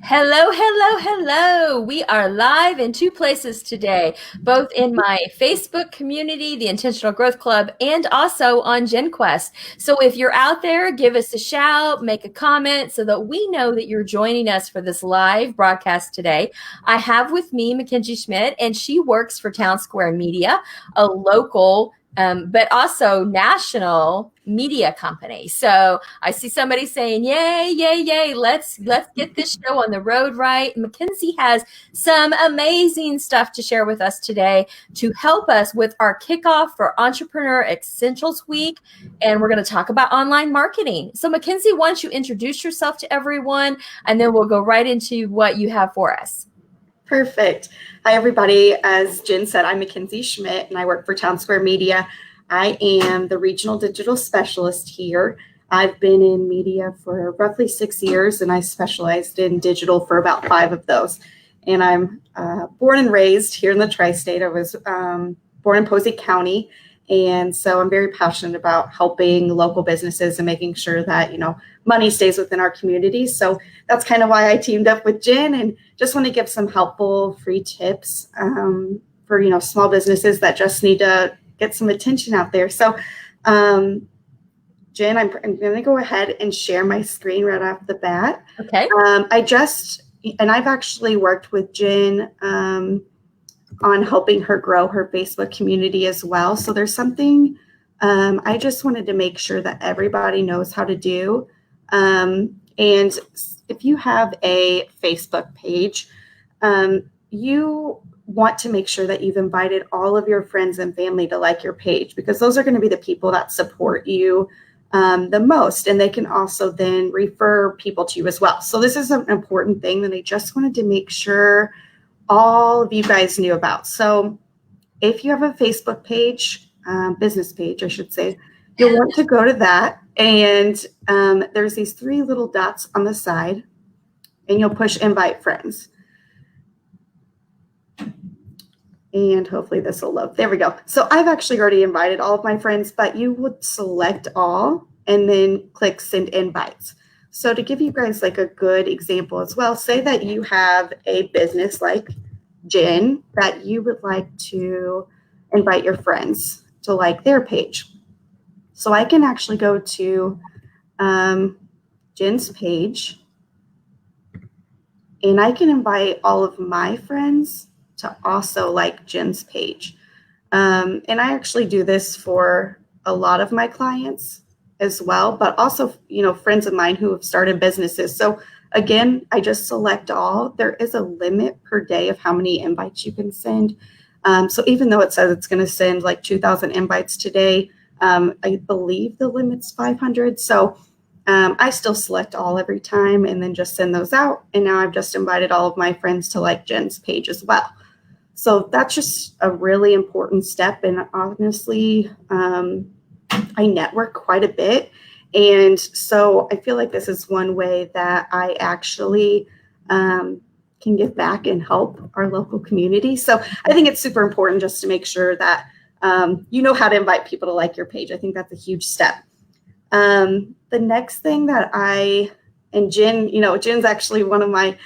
Hello, hello, hello. We are live in two places today, both in my Facebook community, the Intentional Growth Club, and also on GenQuest. So if you're out there, give us a shout, make a comment so that we know that you're joining us for this live broadcast today. I have with me Mackenzie Schmidt, and she works for Townsquare Media, a local but also national media company. So I see somebody saying, "Yay, yay, yay! Let's get this show on the road right." Mackenzie has some amazing stuff to share with us today to help us with our kickoff for Entrepreneur Essentials Week, and we're going to talk about online marketing. So, Mackenzie, why don't you introduce yourself to everyone, and then we'll go right into what you have for us. Perfect. Hi, everybody. As Jen said, I'm Mackenzie Schmidt, and I work for Townsquare Media. I am the regional digital specialist here. I've been in media for roughly 6 years, and I specialized in digital for about 5 of those. And I'm born and raised here in the tri-state. I was born in Posey County, and so I'm very passionate about helping local businesses and making sure that, money stays within our community. So that's kind of why I teamed up with Jen, and just want to give some helpful free tips for, small businesses that just need to get some attention out there. So Jen, I'm going to go ahead and share my screen right off the bat. Okay. I've actually worked with Jen on helping her grow her Facebook community as well. So there's something I just wanted to make sure that everybody knows how to do. And if you have a Facebook page, you want to make sure that you've invited all of your friends and family to like your page, because those are going to be the people that support you the most, and they can also then refer people to you as well. So this is an important thing that I just wanted to make sure all of you guys knew about. So if you have a Facebook page, business page, I should say, you'll want to go to that, and there's these 3 little dots on the side, and you'll push invite friends. And hopefully this will load. There we go. So I've actually already invited all of my friends, but you would select all and then click send invites. So to give you guys like a good example as well, say that you have a business like Jen that you would like to invite your friends to like their page. So I can actually go to Jen's page, and I can invite all of my friends to also like Jen's page. And I actually do this for a lot of my clients as well, but also, friends of mine who have started businesses. So again, I just select all. There is a limit per day of how many invites you can send. So even though it says it's going to send like 2,000 invites today, I believe the limit's 500. So I still select all every time and then just send those out. And now I've just invited all of my friends to like Jen's page as well. So that's just a really important step. And honestly, I network quite a bit. And so I feel like this is one way that I actually can give back and help our local community. So I think it's super important just to make sure that you know how to invite people to like your page. I think that's a huge step. The next thing that and Jen, Jen's actually one of my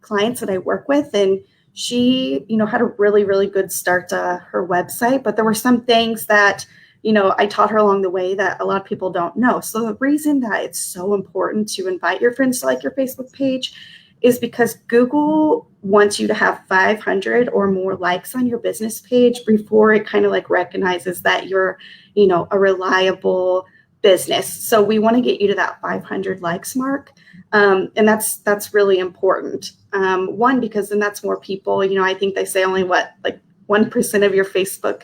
clients that I work with, and she, had a really, really good start to her website, but there were some things that, I taught her along the way that a lot of people don't know. So the reason that it's so important to invite your friends to like your Facebook page is because Google wants you to have 500 or more likes on your business page before it kind of like recognizes that you're, a reliable business. So we want to get you to that 500 likes mark. And that's really important. One, because then that's more people, I think they say only 1% of your Facebook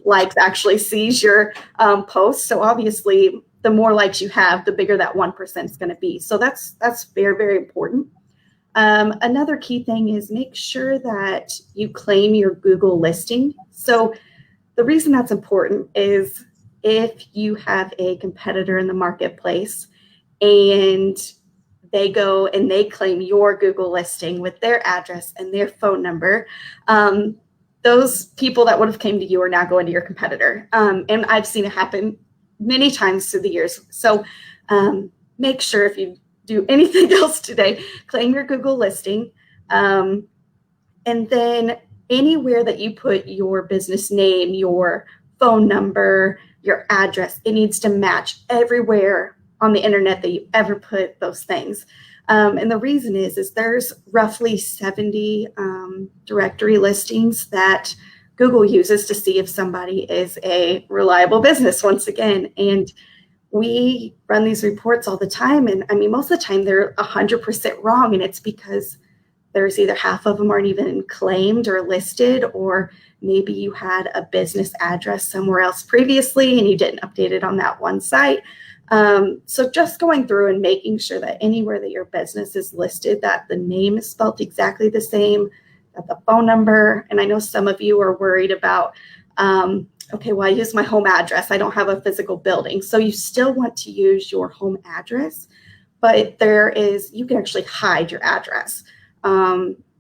likes actually sees your post. So obviously the more likes you have, the bigger that 1% is going to be. So that's very, very important. Another key thing is make sure that you claim your Google listing. So the reason that's important is if you have a competitor in the marketplace and they go and they claim your Google listing with their address and their phone number, those people that would have came to you are now going to your competitor. And I've seen it happen many times through the years. So make sure if you do anything else today. Claim your Google listing. And then anywhere that you put your business name, your phone number, your address, it needs to match everywhere on the internet that you ever put those things. And the reason is there's roughly 70 directory listings that Google uses to see if somebody is a reliable business once again. And we run these reports all the time. And I mean, most of the time they're 100% wrong. And it's because there's either half of them aren't even claimed or listed, or maybe you had a business address somewhere else previously and you didn't update it on that one site. So just going through and making sure that anywhere that your business is listed, that the name is spelled exactly the same, that the phone number, and I know some of you are worried about, okay, well, I use my home address. I don't have a physical building. So you still want to use your home address, but you can actually hide your address.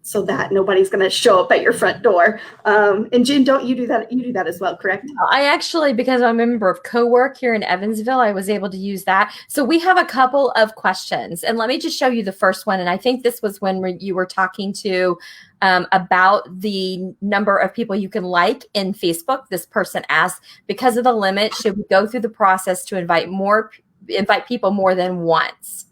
So that nobody's going to show up at your front door. And Jen, don't you do that? You do that as well, correct? I actually, because I'm a member of Co-work here in Evansville, I was able to use that. So we have a couple of questions, and let me just show you the first one. And I think this was when you were talking to about the number of people you can like in Facebook. This person asked, because of the limit, should we go through the process to invite people more than once?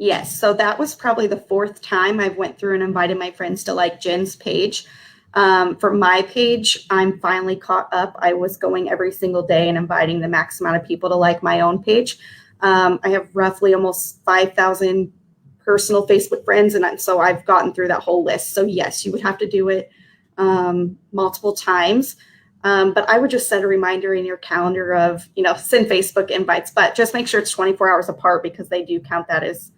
Yes, so that was probably the fourth time I've went through and invited my friends to like Jen's page. For my page, I'm finally caught up. I was going every single day and inviting the max amount of people to like my own page. I have roughly almost 5,000 personal Facebook friends, and so I've gotten through that whole list. So yes, you would have to do it multiple times. But I would just set a reminder in your calendar of, send Facebook invites, but just make sure it's 24 hours apart, because they do count that as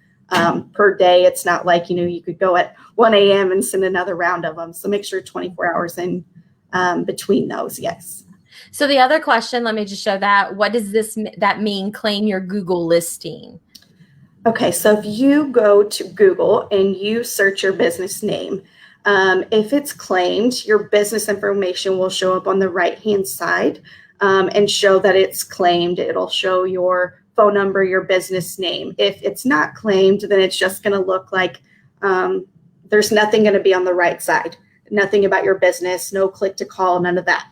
per day. It's not like, you could go at 1 a.m. and send another round of them. So make sure 24 hours in between those. Yes. So the other question, let me just show that. What does that mean? Claim your Google listing. Okay. So if you go to Google and you search your business name, if it's claimed, your business information will show up on the right-hand side and show that it's claimed. It'll show your phone number, your business name. If it's not claimed, then it's just going to look like there's nothing going to be on the right side, nothing about your business, no click to call, none of that.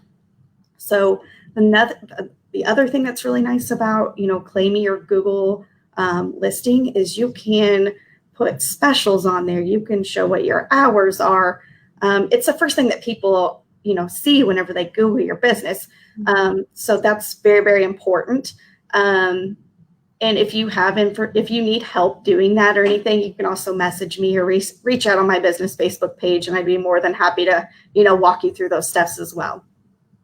So the other thing that's really nice about, claiming your Google listing is you can put specials on there. You can show what your hours are. It's the first thing that people, see whenever they Google your business. So that's very, very important. And if you need help doing that or anything, you can also message me or reach out on my business Facebook page, and I'd be more than happy to, walk you through those steps as well.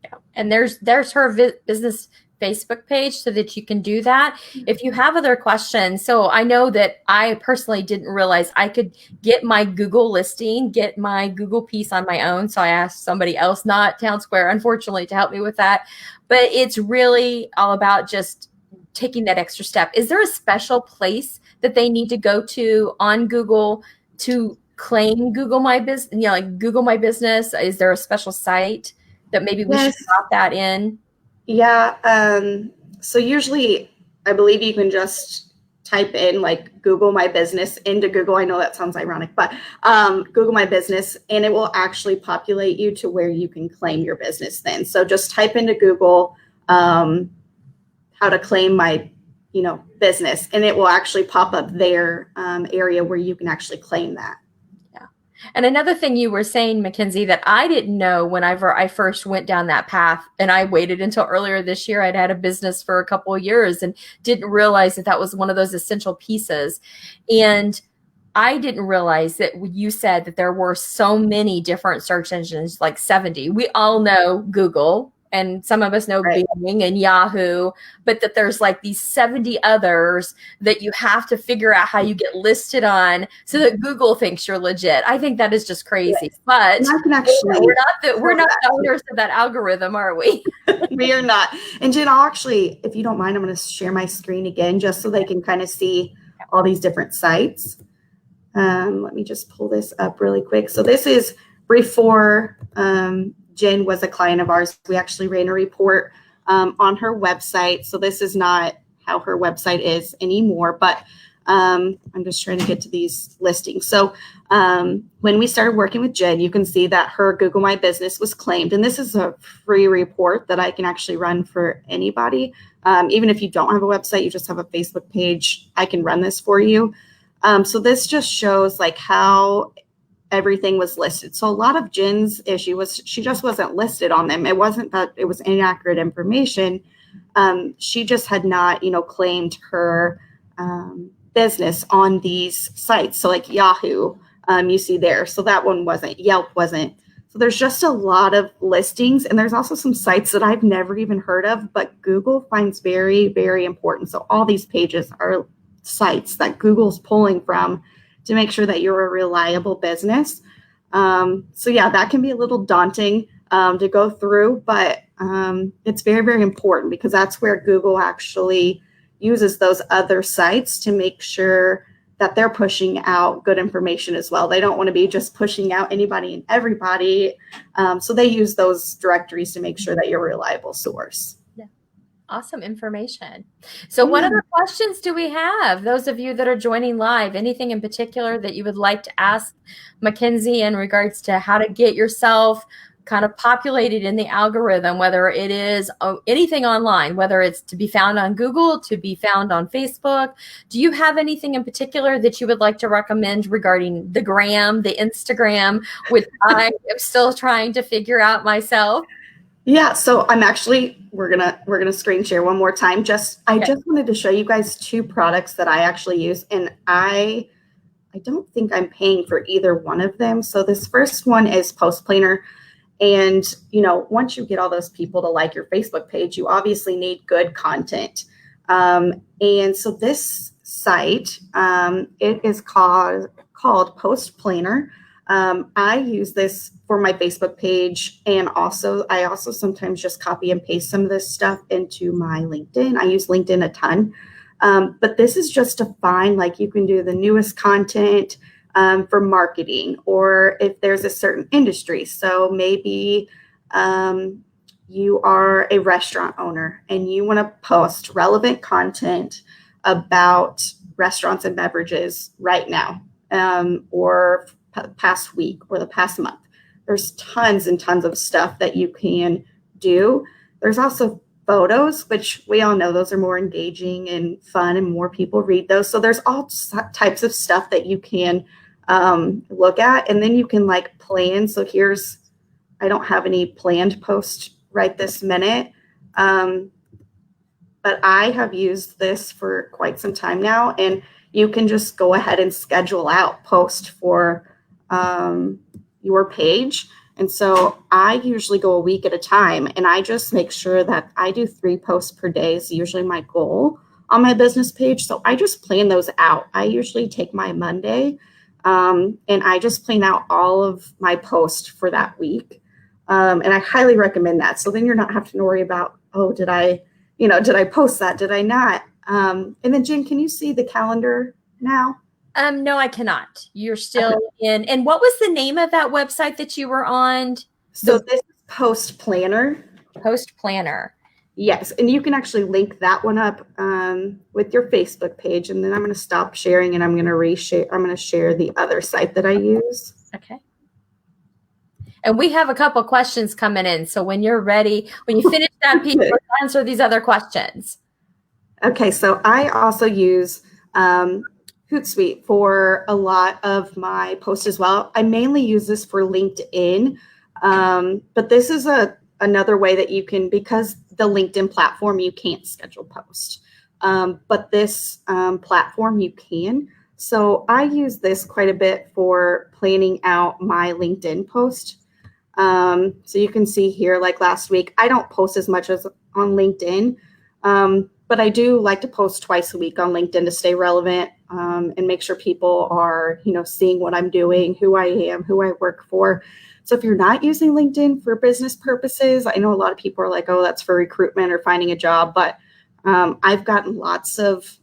Yeah. And there's her business Facebook page so that you can do that. If you have other questions, so I know that I personally didn't realize I could get my Google listing, get my Google piece on my own. So I asked somebody else, not Townsquare, unfortunately, to help me with that. But it's really all about just taking that extra step. Is there a special place that they need to go to on Google to claim Google My Business? Like Google My Business. Is there a special site that maybe we should drop that in? Yeah. So usually I believe you can just type in like Google My Business into Google. I know that sounds ironic, but Google My Business, and it will actually populate you to where you can claim your business then. So just type into Google how to claim my, business, and it will actually pop up their area where you can actually claim that. Yeah. And another thing you were saying, Mackenzie, that I didn't know whenever I first went down that path, and I waited until earlier this year. I'd had a business for a couple of years and didn't realize that was one of those essential pieces. And I didn't realize that you said that there were so many different search engines, like 70. We all know Google, and some of us know Bing and Yahoo, but that there's like these 70 others that you have to figure out how you get listed on so that Google thinks you're legit. I think that is just crazy. Yes. But we're not the owners of that algorithm, are we? We are not. And Jen, I'll actually, if you don't mind, I'm going to share my screen again just so they can kind of see all these different sites. Let me just pull this up really quick. So this is before Jen was a client of ours. We actually ran a report on her website. So this is not how her website is anymore, but I'm just trying to get to these listings. So when we started working with Jen, you can see that her Google My Business was claimed. And this is a free report that I can actually run for anybody. Even if you don't have a website, you just have a Facebook page, I can run this for you. So this just shows like how everything was listed. So a lot of Jen's issue was she just wasn't listed on them. It wasn't that it was inaccurate information. She just had not, claimed her business on these sites. So like Yahoo, you see there. So that one wasn't, Yelp wasn't. So there's just a lot of listings, and there's also some sites that I've never even heard of, but Google finds very, very important. So all these pages are sites that Google's pulling from to make sure that you're a reliable business. So yeah, that can be a little daunting to go through, but it's very, very important because that's where Google actually uses those other sites to make sure that they're pushing out good information as well. They don't want to be just pushing out anybody and everybody. So they use those directories to make sure that you're a reliable source. Yeah. Awesome information. So what other questions do we have? Those of you that are joining live, anything in particular that you would like to ask Mackenzie in regards to how to get yourself kind of populated in the algorithm, whether it is anything online, whether it's to be found on Google, to be found on Facebook? Do you have anything in particular that you would like to recommend regarding the gram, the Instagram, which I am still trying to figure out myself? Yeah, so I'm actually we're gonna screen share one more time. I just wanted to show you guys two products that I actually use, and I don't think I'm paying for either one of them. So this first one is Post Planner. And, once you get all those people to like your Facebook page, you obviously need good content. And so this site, it is called Post Planner. I use this for my Facebook page. And I also sometimes just copy and paste some of this stuff into my LinkedIn. I use LinkedIn a ton. But this is just to find, like, you can do the newest content for marketing, or if there's a certain industry. So maybe you are a restaurant owner and you want to post relevant content about restaurants and beverages right now, or past week or the past month. There's tons and tons of stuff that you can do. There's also photos, which we all know those are more engaging and fun and more people read those. So there's all types of stuff that you can look at, and then you can like plan. So I don't have any planned posts right this minute, but I have used this for quite some time now, and you can just go ahead and schedule out post for your page. And so I usually go a week at a time, and I just make sure that I do 3 posts per day is usually my goal on my business page. So I just plan those out. I usually take my Monday, and I just plan out all of my posts for that week. And I highly recommend that. So then you're not having to worry about, did I post that? Did I not? And then Jen, can you see the calendar now? No, I cannot. You're still in. And what was the name of that website that you were on? So this is Post Planner. Post Planner. Yes, and you can actually link that one up with your Facebook page, and then I'm going to stop sharing and I'm going to reshare. I'm going to share the other site that I use. Okay. And we have a couple questions coming in, so when you're ready, when you finish that piece, let's answer these other questions. Okay, so I also use Hootsuite for a lot of my posts as well. I mainly use this for LinkedIn, but this is another way that you can, because the LinkedIn platform, you can't schedule posts, but this platform you can. So I use this quite a bit for planning out my LinkedIn post. So you can see here, like last week, I don't post as much as on LinkedIn, but I do like to post twice a week on LinkedIn to stay relevant, and make sure people are, seeing what I'm doing, who I am, who I work for. So if you're not using LinkedIn for business purposes, I know a lot of people are like, oh, that's for recruitment or finding a job, but I've gotten lots of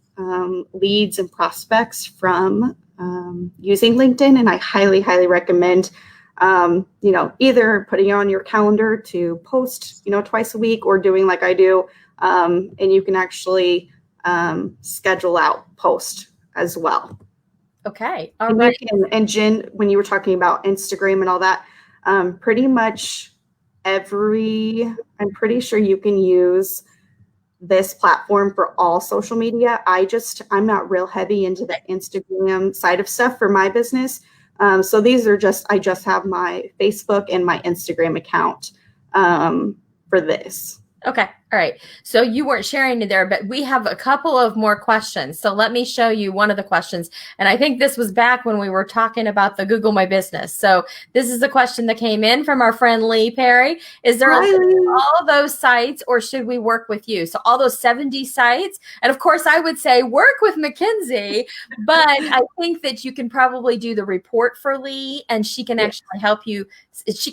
leads and prospects from using LinkedIn, and I highly, highly recommend either putting it on your calendar to post, twice a week, or doing like I do, and you can actually schedule out post as well. Okay. All And right. and Jen, when you were talking about Instagram and all that, pretty much I'm pretty sure you can use this platform for all social media. I'm not real heavy into the Instagram side of stuff for my business. So I just have my Facebook and my Instagram account for this. Okay. All right. So you weren't sharing it there, but we have a couple of more questions. So let me show you one of the questions. And I think this was back when we were talking about the Google My Business. So this is the question that came in from our friend Lee Perry. Is there a list of all those sites, or should we work with you? So all those 70 sites. And of course, I would say work with Mackenzie, but I think that you can probably do the report for Lee, and she can actually help you. She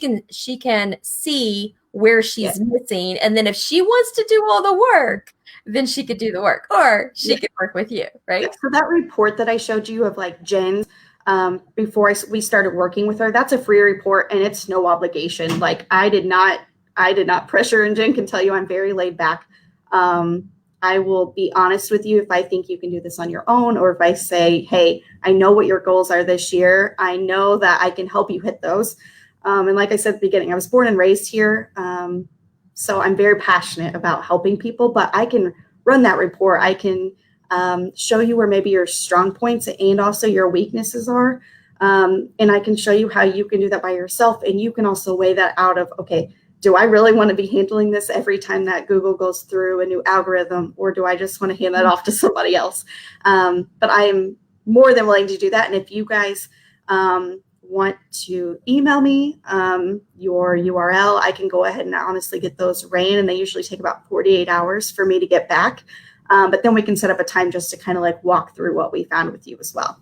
can see where she's missing, and then if she wants to do all the work, then she could do the work, or she could work with you, right? So that report that I showed you of like Jen's before we started working with her, that's a free report and it's no obligation. Like I did not pressure, and Jen can tell you I'm very laid back. I will be honest with you if I think you can do this on your own, or if I say, hey, I know what your goals are this year. I know that I can help you hit those. And like I said at the beginning, I was born and raised here. So I'm very passionate about helping people, but I can run that report. I can show you where maybe your strong points and also your weaknesses are. And I can show you how you can do that by yourself. And you can also weigh that out of, okay, do I really want to be handling this every time that Google goes through a new algorithm, or do I just want to hand that off to somebody else? But I am more than willing to do that. And if you guys want to email me your URL, I can go ahead and honestly get those ran. And they usually take about 48 hours for me to get back. But then we can set up a time just to kind of like walk through what we found with you as well.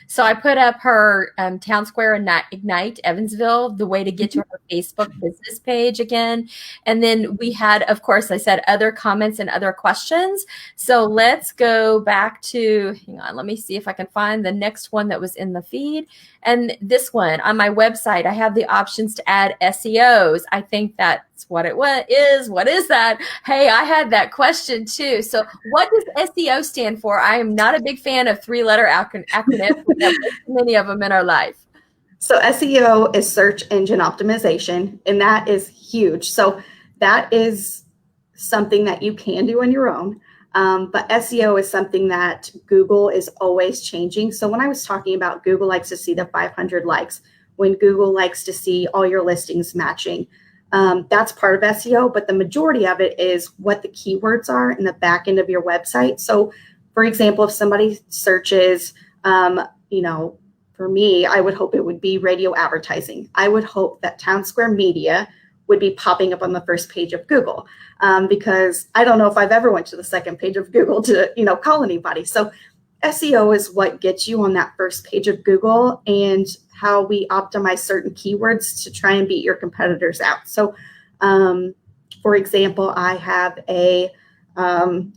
So I put up her Townsquare Ignite Evansville, the way to get to her Facebook business page again. And then we had, of course, I said other comments and other questions. So let's go back to, hang on, let me see if I can find the next one that was in the feed. And this one on my website, I have the options to add SEOs. I think that's what it is. What is that? Hey, I had that question too. So what does SEO stand for? I am not a big fan of three-letter acronyms. We have many of them in our life. So SEO is search engine optimization, and that is huge. So that is something that you can do on your own. But SEO is something that Google is always changing. So when I was talking about Google likes to see the 500 likes, when Google likes to see all your listings matching, that's part of SEO, but the majority of it is what the keywords are in the back end of your website. So for example, if somebody searches, for me, I would hope it would be radio advertising. I would hope that Townsquare Media would be popping up on the first page of Google, because I don't know if I've ever went to the second page of Google to, call anybody. So SEO is what gets you on that first page of Google, and how we optimize certain keywords to try and beat your competitors out. So, for example, I have a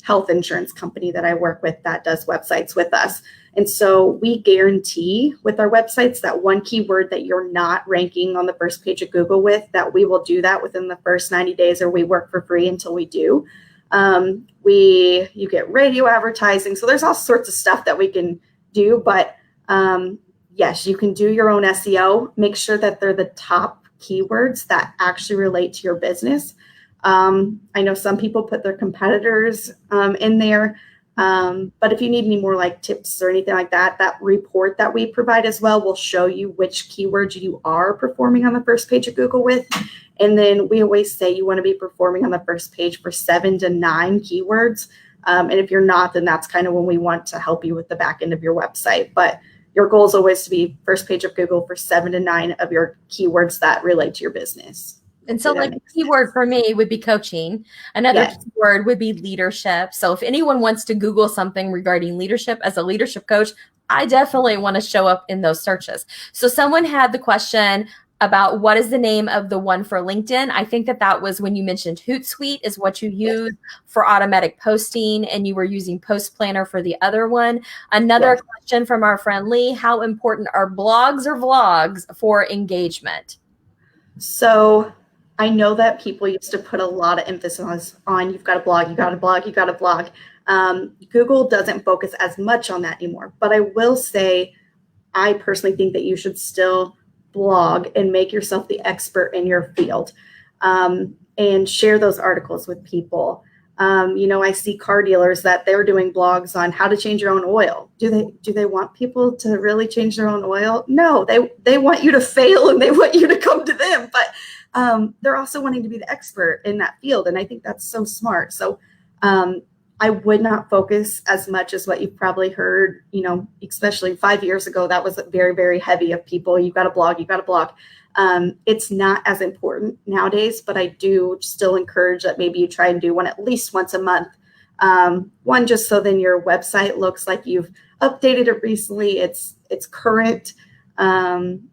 health insurance company that I work with that does websites with us. And so we guarantee with our websites that one keyword that you're not ranking on the first page of Google with, that we will do that within the first 90 days, or we work for free until we do. You get radio advertising. So there's all sorts of stuff that we can do, but yes, you can do your own SEO. Make sure that they're the top keywords that actually relate to your business. I know some people put their competitors in there. But if you need any more like tips or anything like that, that report that we provide as well will show you which keywords you are performing on the first page of Google with. And then we always say you want to be performing on the first page for 7 to 9 keywords. And if you're not, then that's kind of when we want to help you with the back end of your website. But your goal is always to be first page of Google for 7 to 9 of your keywords that relate to your business. And so like a keyword for me would be coaching. Another keyword would be leadership. So if anyone wants to Google something regarding leadership as a leadership coach, I definitely want to show up in those searches. So someone had the question about what is the name of the one for LinkedIn. I think that was when you mentioned Hootsuite is what you use for automatic posting, and you were using Post Planner for the other one. Another question from our friend Lee, how important are blogs or vlogs for engagement? So I know that people used to put a lot of emphasis on you've got to blog, you got to blog, you got to blog. Google doesn't focus as much on that anymore. But I will say, I personally think that you should still blog and make yourself the expert in your field, and share those articles with people. I see car dealers that they're doing blogs on how to change your own oil. Do they want people to really change their own oil? No, they want you to fail and they want you to come to them. But they're also wanting to be the expert in that field. And I think that's so smart. So I would not focus as much as what you've probably heard, especially 5 years ago, that was very, very heavy of people. You've got to blog, you've got to blog. It's not as important nowadays, but I do still encourage that maybe you try and do one at least once a month. One, just so then your website looks like you've updated it recently, it's current. And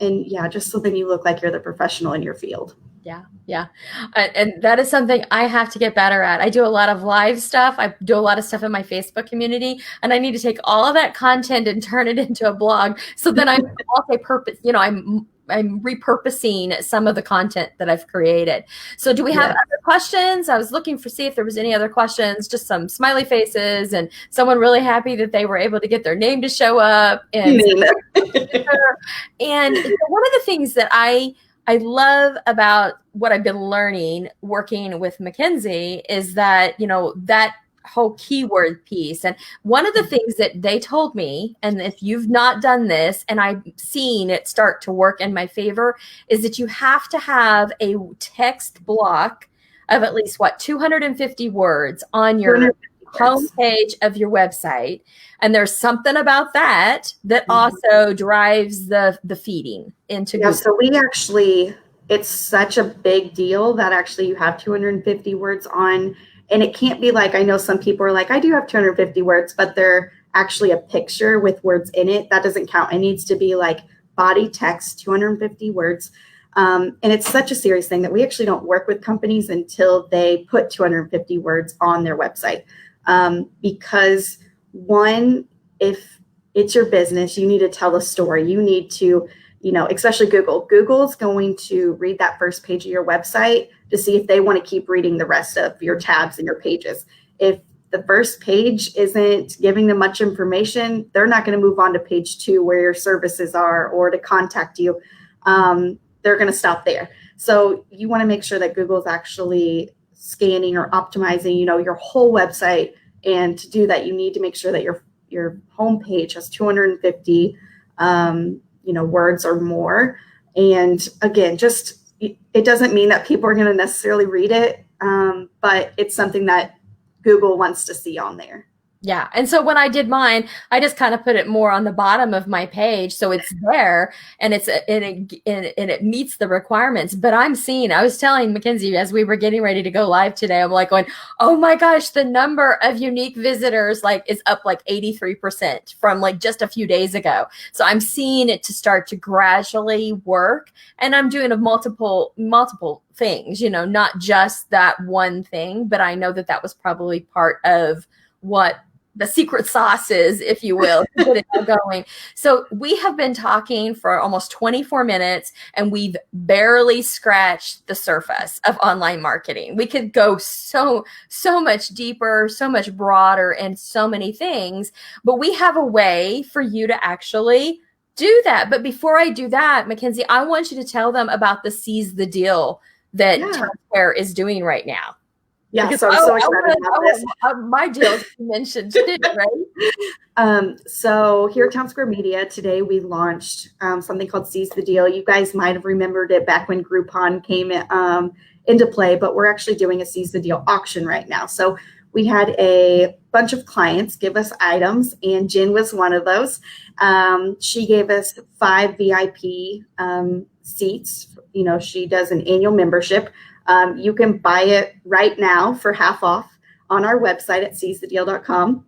yeah, just so then you look like you're the professional in your field. Yeah. And that is something I have to get better at. I do a lot of live stuff. I do a lot of stuff in my Facebook community, and I need to take all of that content and turn it into a blog. So then I'm multi-purpose, I'm repurposing some of the content that I've created. So do we have other questions? I was looking see if there was any other questions, just some smiley faces and someone really happy that they were able to get their name to show up. And and so one of the things that I love about what I've been learning working with Mackenzie is that, that whole keyword piece. And one of the things that they told me, and if you've not done this, and I've seen it start to work in my favor, is that you have to have a text block of at least 250 words on your homepage of your website. And there's something about that also drives the feeding into Google. So it's such a big deal that actually you have 250 words on, and it can't be like, I know some people are like, I do have 250 words, but they're actually a picture with words in it. That doesn't count. It needs to be like body text, 250 words. And it's such a serious thing that we actually don't work with companies until they put 250 words on their website. Because one, if it's your business, you need to tell a story. You need to, especially Google's going to read that first page of your website to see if they want to keep reading the rest of your tabs and your pages. If the first page isn't giving them much information, they're not going to move on to page 2 where your services are or to contact you. They're going to stop there. So you want to make sure that Google's actually scanning or optimizing, your whole website. And to do that, you need to make sure that your homepage has 250, words or more. And again, it doesn't mean that people are going to necessarily read it, but it's something that Google wants to see on there. Yeah. And so when I did mine, I just kind of put it more on the bottom of my page. So it's there and it meets the requirements. But I was telling Mackenzie as we were getting ready to go live today, I'm like going, oh my gosh, the number of unique visitors is up 83% from just a few days ago. So I'm seeing it to start to gradually work, and I'm doing multiple things, not just that one thing, but I know that was probably part of what the secret sauce is, if you will, to get it all going. So we have been talking for almost 24 minutes, and we've barely scratched the surface of online marketing. We could go so much deeper, so much broader, and so many things, but we have a way for you to actually do that. But before I do that, Mackenzie, I want you to tell them about the Seize the Deal that Townsquare is doing right now. Yeah, because, so I'm so excited about this. My deal mentioned too, right? So here at Townsquare Media today, we launched something called Seize the Deal. You guys might have remembered it back when Groupon came into play, but we're actually doing a Seize the Deal auction right now. So we had a bunch of clients give us items, and Jen was one of those. She gave us 5 VIP seats. She does an annual membership. You can buy it right now for half off on our website at seizethedeal.com.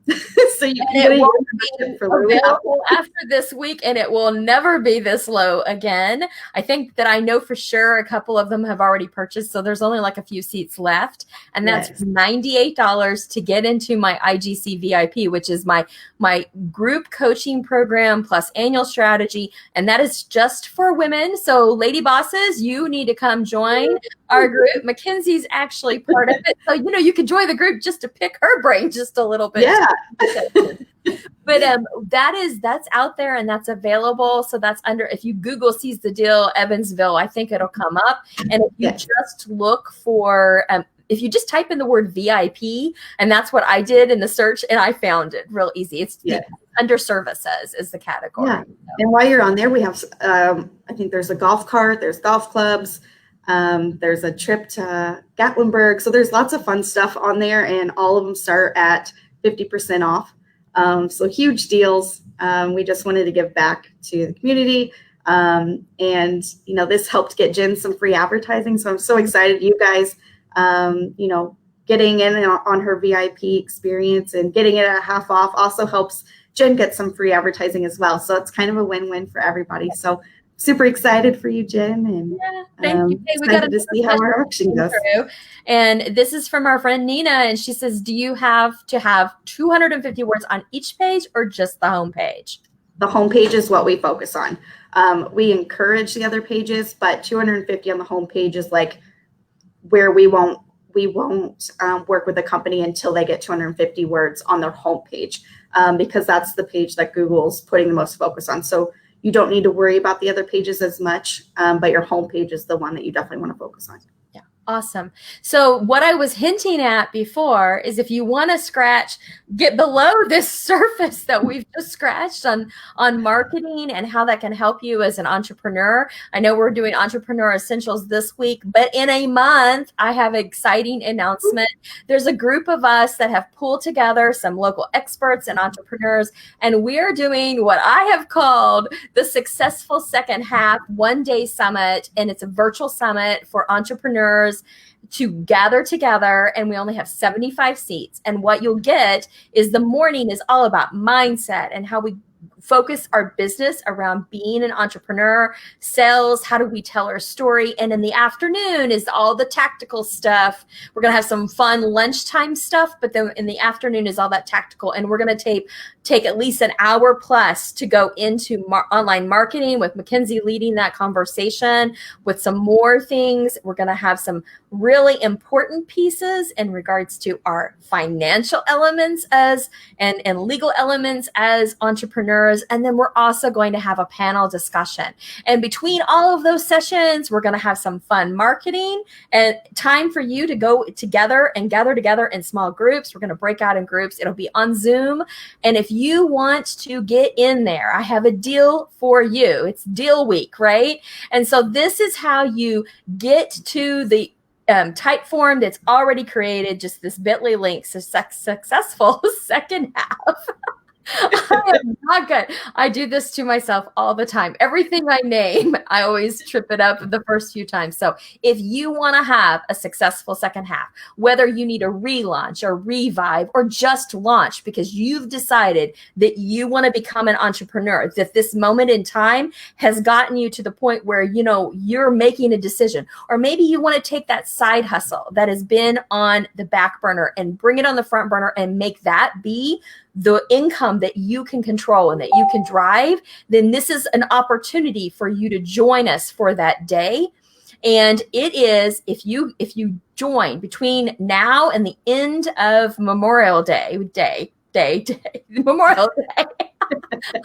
So you can get a membership for available after this week, and it will never be this low again. I think that I know for sure a couple of them have already purchased, so there's only a few seats left, and that's $98 to get into my IGC VIP, which is my group coaching program plus annual strategy, and that is just for women. So lady bosses, you need to come join our group. Mackenzie's actually part of it, so you can join the group just to pick her brain just a little bit. Yeah. But that's out there and that's available. So that's under, if you Google Seize the Deal Evansville, I think it'll come up. And if you just look for, if you just type in the word VIP, and that's what I did in the search, and I found it real easy. It's under services is the category. Yeah. And while you're on there, we have, I think there's a golf cart, there's golf clubs, there's a trip to Gatlinburg. So there's lots of fun stuff on there, and all of them start at 50% off. So huge deals. We just wanted to give back to the community. And, you know, this helped get Jen some free advertising. So I'm so excited you guys, you know, getting in on her VIP experience and getting it at half off also helps Jen get some free advertising as well. So it's kind of a win-win for everybody. So super excited for you, Jen. And thank you. We got to see how our auction goes. And this is from our friend Nina, and she says, do you have to have 250 words on each page or just the home page? The home page is what we focus on. We encourage the other pages, but 250 on the home page is like where we won't work with a company until they get 250 words on their home page, because that's the page that Google's putting the most focus on. So you don't need to worry about the other pages as much, but your home page is the one that you definitely want to focus on. Yeah, awesome. So what I was hinting at before is if you want to get below this surface that we've just scratched on marketing and how that can help you as an entrepreneur. I know we're doing Entrepreneur Essentials this week, but in a month, I have an exciting announcement. There's a group of us that have pulled together some local experts and entrepreneurs, and we're doing what I have called the Successful Second Half One-Day Summit, and it's a virtual summit for entrepreneurs to gather together, and we only have 75 seats. And what you'll get is the morning is all about mindset and how we focus our business around being an entrepreneur, sales, how do we tell our story? And in the afternoon is all the tactical stuff. We're going to have some fun lunchtime stuff, but then in the afternoon is all that tactical. And we're going to take at least an hour plus to go into online marketing with Mackenzie leading that conversation with some more things. We're going to have some really important pieces in regards to our financial elements and legal elements as entrepreneurs. And then we're also going to have a panel discussion. And between all of those sessions, we're going to have some fun marketing and time for you to go together and gather together in small groups. We're going to break out in groups. It'll be on Zoom. And if you want to get in there, I have a deal for you. It's deal week, right? And so this is how you get to the type form that's already created, just this bit.ly link, so successful second half. I am not good. I do this to myself all the time. Everything I name, I always trip it up the first few times. So if you want to have a successful second half, whether you need a relaunch or revive or just launch because you've decided that you want to become an entrepreneur, that this moment in time has gotten you to the point where, you know, you're making a decision, or maybe you want to take that side hustle that has been on the back burner and bring it on the front burner and make that be the income that you can control and that you can drive, then this is an opportunity for you to join us for that day. And it is, if you join between now and the end of Memorial Day, Memorial Day.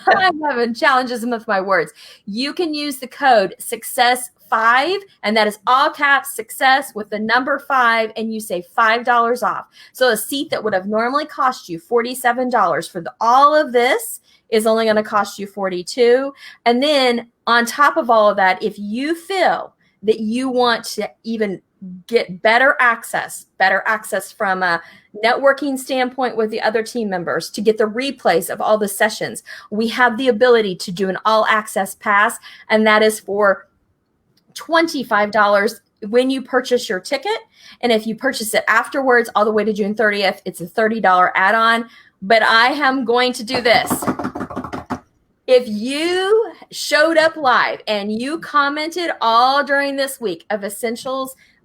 I'm having challenges with my words. You can use the code SUCCESS5, and that is all caps success with the number 5, and you save $5 off. So a seat that would have normally cost you $47 for all of this is only going to cost you $42. And then on top of all of that, if you feel that you want to even get better access from a networking standpoint with the other team members, to get the replays of all the sessions, we have the ability to do an all access pass, and that is for $25 when you purchase your ticket. And if you purchase it afterwards, all the way to June 30th, it's a $30 add-on. But I am going to do this. If you showed up live and you commented all during this week of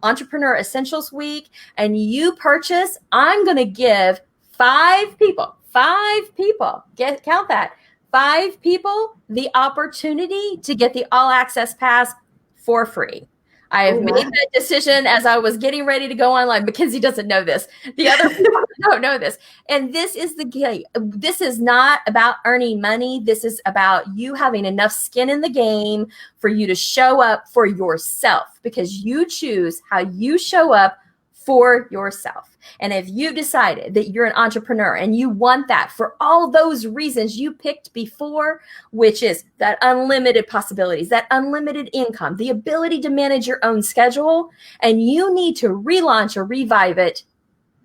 Entrepreneur Essentials Week, and you purchase, I'm going to give 5 people, count that, 5 people the opportunity to get the all access pass for free. I have Oh, made wow. that decision as I was getting ready to go online. Mackenzie doesn't know this. The other people don't know this. And this is the key. This is not about earning money. This is about you having enough skin in the game for you to show up for yourself, because you choose how you show up for yourself. And if you decided that you're an entrepreneur and you want that for all those reasons you picked before, which is that unlimited possibilities, that unlimited income, the ability to manage your own schedule, and you need to relaunch or revive it,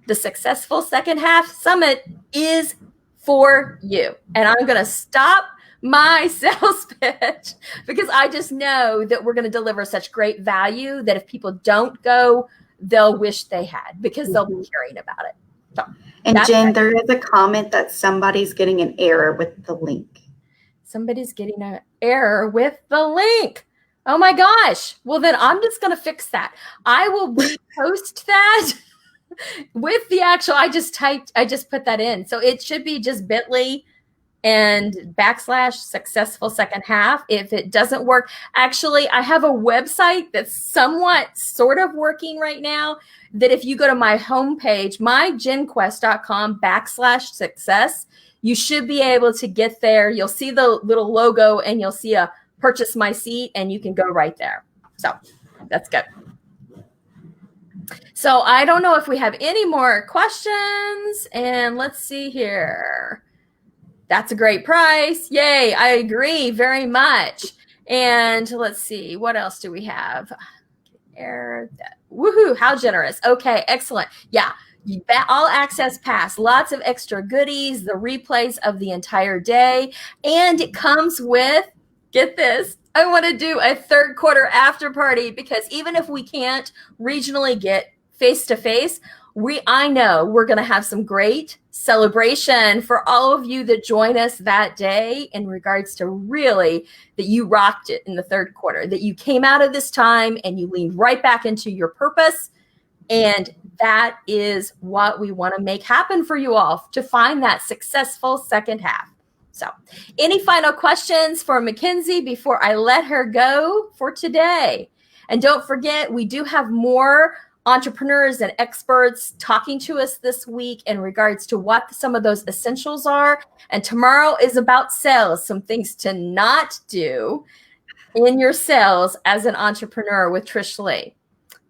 the Successful Second Half Summit is for you. And I'm going to stop my sales pitch because I just know that we're going to deliver such great value that if people don't go, they'll wish they had, because they'll be hearing about it. So, And Jen, there is a comment that somebody's getting an error with the link. Somebody's getting an error with the link. Oh my gosh. Well, then I'm just going to fix that. I will repost that with the actual, I just put that in. So it should be just bit.ly and /successful second half. If it doesn't work, actually, I have a website that's somewhat sort of working right now, that if you go to my homepage, mygenquest.com /success, you should be able to get there. You'll see the little logo and you'll see a purchase my seat and you can go right there. So that's good. So I don't know if we have any more questions, and let's see here. That's a great price. Yay. I agree very much. And let's see, what else do we have? Woohoo. How generous. Okay. Excellent. Yeah. All access pass, lots of extra goodies, the replays of the entire day. And it comes with, get this, I want to do a third quarter after party, because even if we can't regionally get face to face, I know we're going to have some great celebration for all of you that join us that day, in regards to really that you rocked it in the third quarter, that you came out of this time and you leaned right back into your purpose. And that is what we want to make happen for you all, to find that successful second half. So any final questions for Mackenzie before I let her go for today? And don't forget, we do have more entrepreneurs and experts talking to us this week in regards to what some of those essentials are. And tomorrow is about sales, some things to not do in your sales as an entrepreneur with Trish Lee.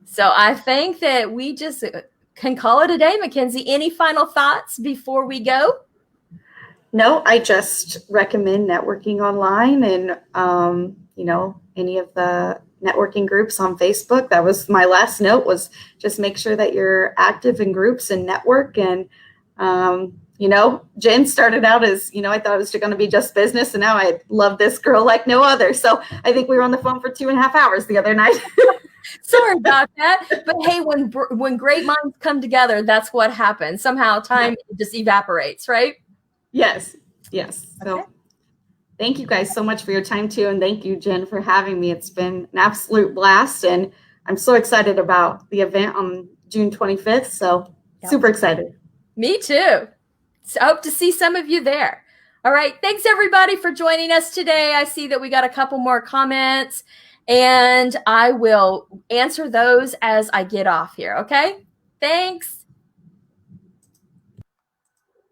So I think that we just can call it a day. Mackenzie, any final thoughts before we go? No, I just recommend networking online and, any of the networking groups on Facebook. That was my last note, was just make sure that you're active in groups and network. And, Jen started out as, I thought it was going to be just business. And now I love this girl like no other. So I think we were on the phone for 2.5 hours the other night. Sorry about that. But hey, when great minds come together, that's what happens. Somehow time just evaporates, right? Yes. So thank you guys so much for your time too. And thank you, Jen, for having me. It's been an absolute blast. And I'm so excited about the event on June 25th. So super excited. Me too. So hope to see some of you there. All right. Thanks everybody for joining us today. I see that we got a couple more comments, and I will answer those as I get off here. Okay. Thanks.